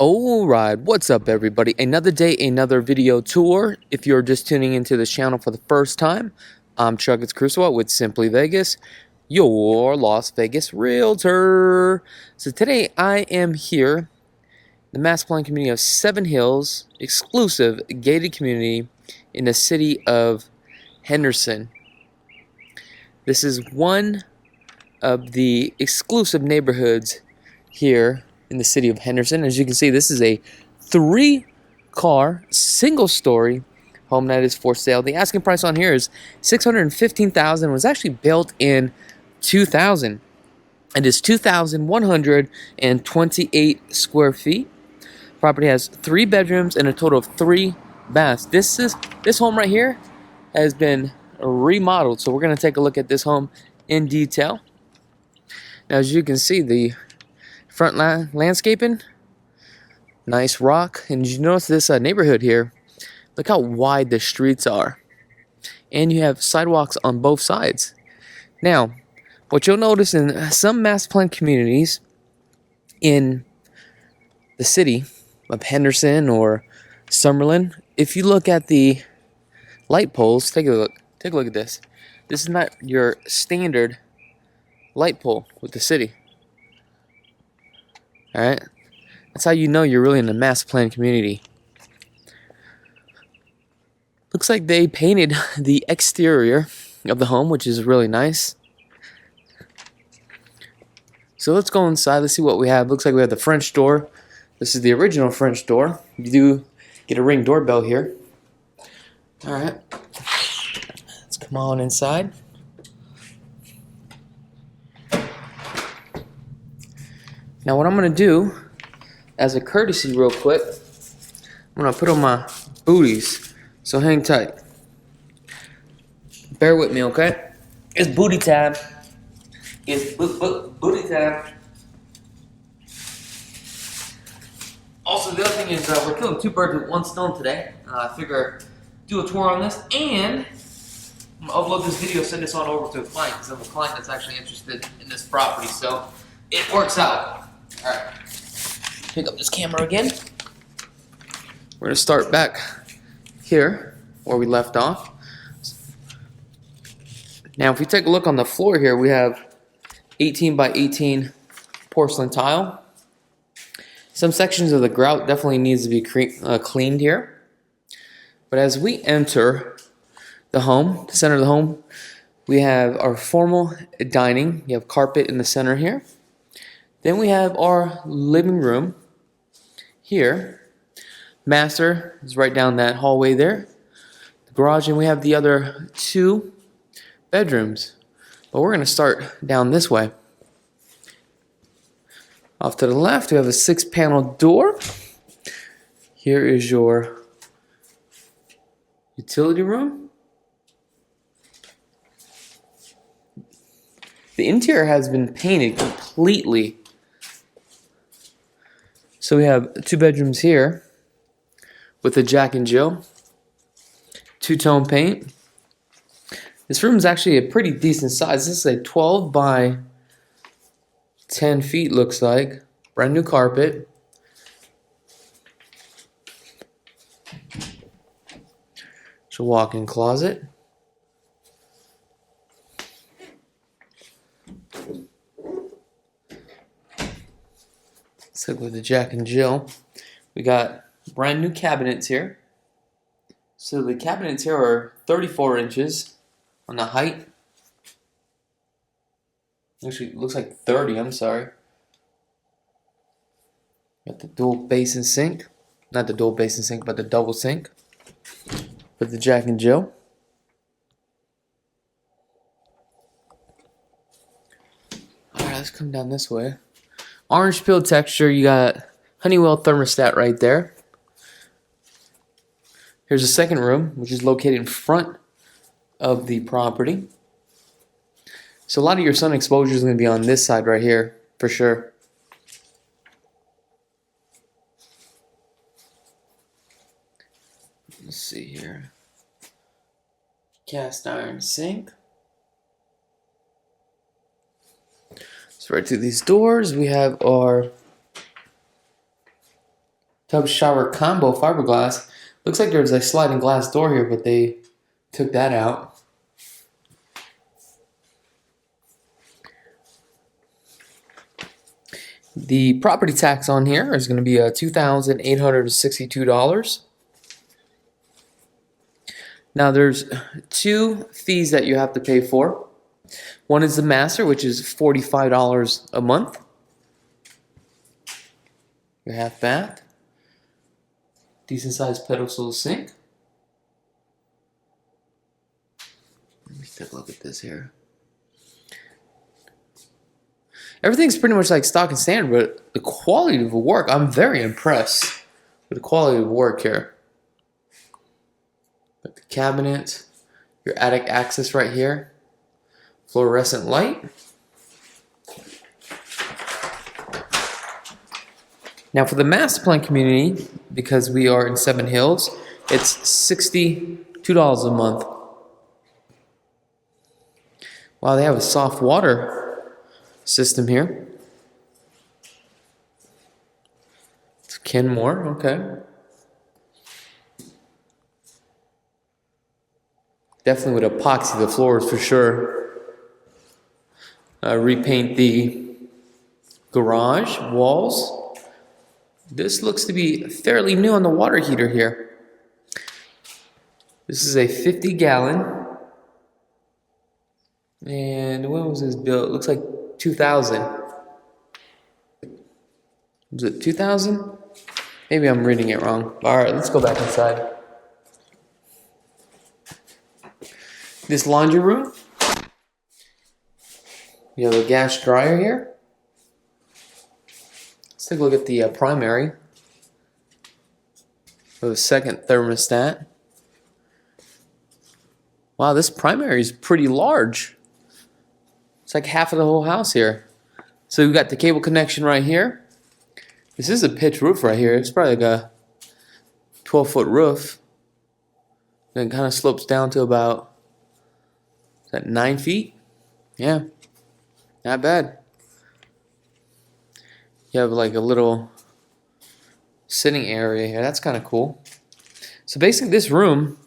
Alright, what's up everybody? Another day, another video tour. If you're just tuning into this channel for the first time, I'm Krulsawat with Simply Vegas, your Las Vegas Realtor. So today I am here in the master plan community of Seven Hills, exclusive gated community in the city of Henderson. This is one of the exclusive neighborhoods here in the city of Henderson. As you can see, this is a 3-car, single-story home that is for sale. The asking price on here is $615,000. It was actually built in 2000. It is 2,128 square feet. Property has 3 bedrooms and a total of 3 baths. This home right here has been remodeled, so we're going to take a look at this home in detail. Now, as you can see, the front landscaping, nice rock, and you notice this neighborhood here. Look how wide the streets are, and you have sidewalks on both sides. Now, what you'll notice in some master plan communities in the city of Henderson or Summerlin, if you look at the light poles, take a look at this. This is not your standard light pole with the city. Alright, that's how you know you're really in a master plan community. Looks like they painted the exterior of the home, which is really nice. So let's go inside, let's see what we have. Looks like we have the French door. This is the original French door. You do get a Ring doorbell here. Alright, let's come on inside. Now what I'm going to do, as a courtesy real quick, I'm going to put on my booties, so hang tight. Bear with me, okay? It's booty time. It's booty time. Also, the other thing is we're killing 2 birds with 1 stone today. I figure do a tour on this, and I'm going to upload this video, send this on over to a client, because I have a client that's actually interested in this property, so it works out. Alright, pick up this camera again. We're going to start back here where we left off. Now if we take a look on the floor here, we have 18 by 18 porcelain tile. Some sections of the grout definitely needs to be cleaned here. But as we enter the home, the center of the home, we have our formal dining. You have carpet in the center here. Then we have our living room here. Master is right down that hallway there. The garage, and we have the other 2 bedrooms. But we're going to start down this way. Off to the left, we have a 6-panel door. Here is your utility room. The interior has been painted completely. So we have 2 bedrooms here with a Jack and Jill, 2-tone paint. This room is actually a pretty decent size. This is a 12 by 10 feet, looks like. Brand new carpet. It's a walk-in closet. Let's look with the Jack and Jill. We got brand new cabinets here. So the cabinets here are 34 inches on the height. Actually, it looks like 30, I'm sorry. Got the dual basin sink. Not the dual basin sink, but the double sink. With the Jack and Jill. Alright, let's come down this way. Orange peel texture, you got Honeywell thermostat right there. Here's a second room, which is located in front of the property. So a lot of your sun exposure is going to be on this side right here, for sure. Let's see here. Cast iron sink. So right through these doors, we have our tub shower combo fiberglass. Looks like there's a sliding glass door here, but they took that out. The property tax on here is going to be $2,862. Now there's two fees that you have to pay for. One is the master, which is $45 a month. Your half bath. Decent sized pedestal sink. Let me take a look at this here. Everything's pretty much like stock and standard, but the quality of the work, I'm very impressed with the quality of work here. Got the cabinet, your attic access right here, fluorescent light. Now for the master plan community, because we are in Seven Hills, it's $62 a month. Wow, they have a soft water system here. It's Kenmore, okay. Definitely would epoxy the floors for sure. Repaint the garage walls. This looks to be fairly new on the water heater here. This is a 50-gallon. And when was this built? It looks like 2000. Was it 2000? Maybe I'm reading it wrong. All right, let's go back inside. This laundry room. You have a gas dryer here. Let's take a look at the primary. For the second thermostat. Wow, this primary is pretty large. It's like half of the whole house here. So we've got the cable connection right here. This is a pitch roof right here. It's probably like a 12-foot roof. And it kind of slopes down to about, is that 9 feet? Yeah, not bad. You have like a little sitting area here. That's kind of cool. So basically this room,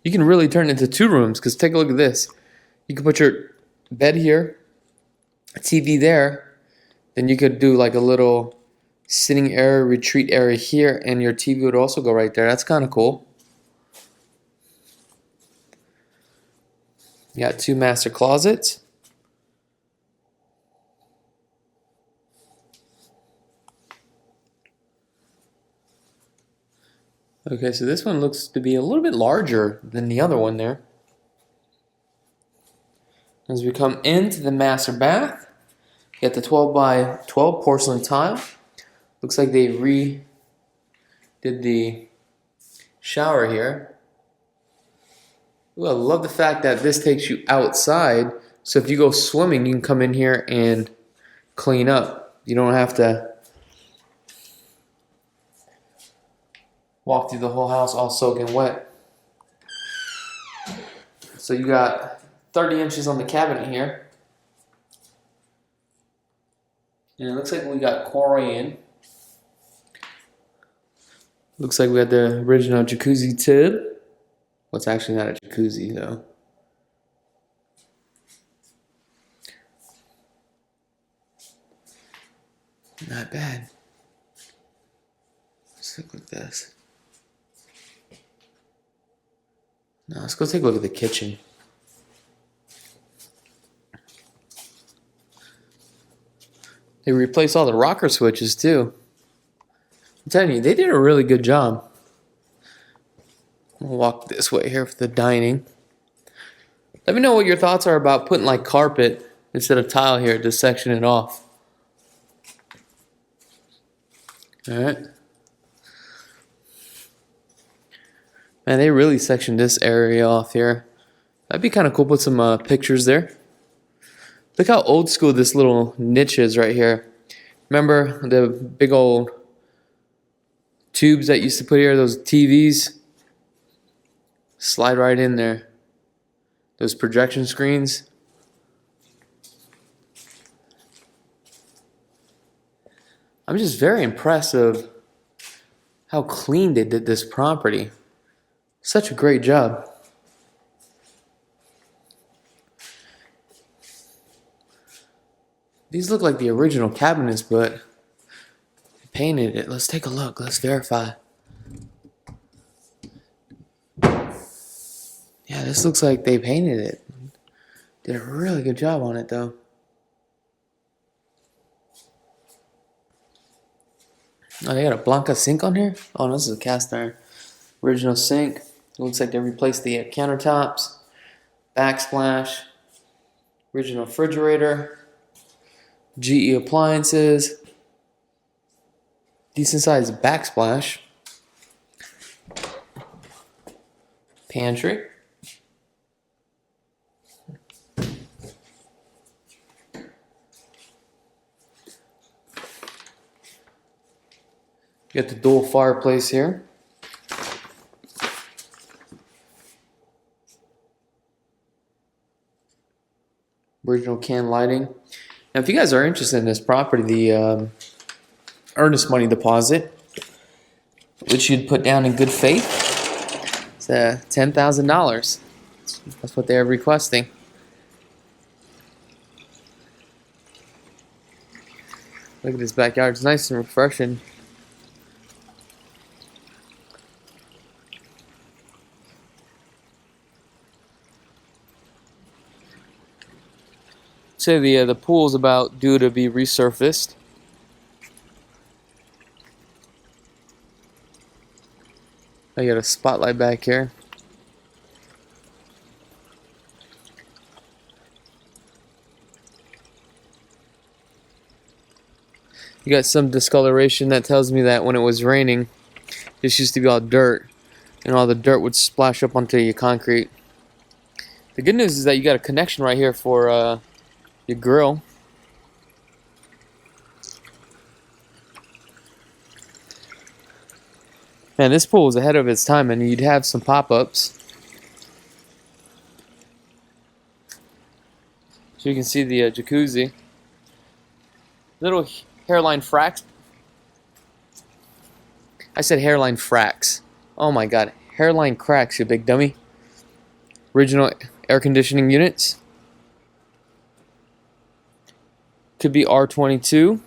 you can really turn it into 2 rooms, because take a look at this. You can put your bed here, a TV there, then you could do like a little sitting area, retreat area here, and your TV would also go right there. That's kind of cool. You got 2 master closets. Okay, so this one looks to be a little bit larger than the other one there. As we come into the master bath, you got the 12 by 12 porcelain tile. Looks like they redid the shower here. Ooh, I love the fact that this takes you outside. So if you go swimming, you can come in here and clean up. You don't have to walk through the whole house all soaking wet. So you got 30 inches on the cabinet here. And it looks like we got Corian. Looks like we got the original jacuzzi tub. Well, it's actually not a jacuzzi though. Not bad. Let's look at this. Now let's go take a look at the kitchen. They replaced all the rocker switches too. I'm telling you, they did a really good job. I'll walk this way here for the dining. Let me know what your thoughts are about putting like carpet instead of tile here to section it off. Alright. Man, they really sectioned this area off here. That'd be kind of cool. Put some pictures there. Look how old school this little niche is right here. Remember the big old tubes that used to put here, those TVs? Slide right in there. Those projection screens. I'm just very impressed of how clean they did this property. Such a great job. These look like the original cabinets, but they painted it. Let's take a look. Let's verify. Yeah, this looks like they painted it. Did a really good job on it, though. Oh, they got a Blanca sink on here? Oh, no, this is a cast iron. Original sink. It looks like they replaced the countertops. Backsplash. Original refrigerator. GE appliances. Decent sized backsplash. Pantry. You got the dual fireplace here. Original can lighting. Now, if you guys are interested in this property, the earnest money deposit, which you'd put down in good faith, it's $10,000. That's what they're requesting. Look at this backyard. It's nice and refreshing. Say the pool's about due to be resurfaced. I got a spotlight back here. You got some discoloration that tells me that when it was raining, this used to be all dirt, and all the dirt would splash up onto your concrete. The good news is that you got a connection right here for your grill. Man, this pool is ahead of its time, and you'd have some pop-ups. So you can see the jacuzzi. Little hairline fracks. I said hairline fracks. Oh my god, hairline cracks, you big dummy. Original air conditioning units. Could be R22.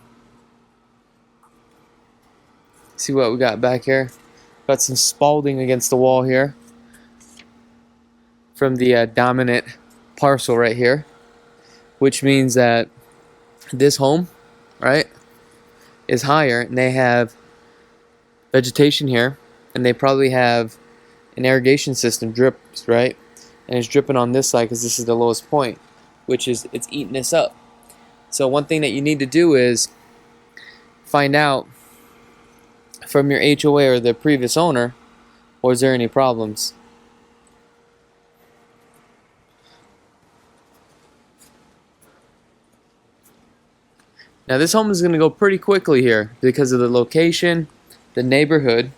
See what we got back here. Got some spalding against the wall here from the dominant parcel right here, which means that this home, right, is higher, and they have vegetation here, and they probably have an irrigation system drips, right, and it's dripping on this side because this is the lowest point, which is it's eating this up. So one thing that you need to do is find out from your HOA or the previous owner, or is there any problems? Now this home is going to go pretty quickly here because of the location, the neighborhood.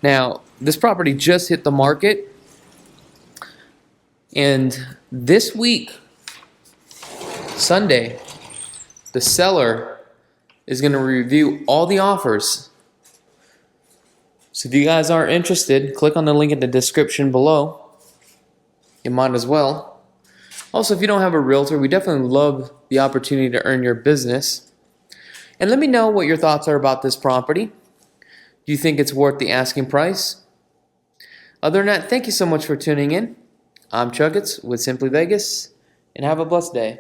Now this property just hit the market, and this week, Sunday, the seller is going to review all the offers. So if you guys are interested, click on the link in the description below. You might as well. Also, if you don't have a realtor, we definitely love the opportunity to earn your business. And let me know what your thoughts are about this property. Do you think it's worth the asking price? Other than that, thank you so much for tuning in. I'm Chakits with Simply Vegas, and have a blessed day.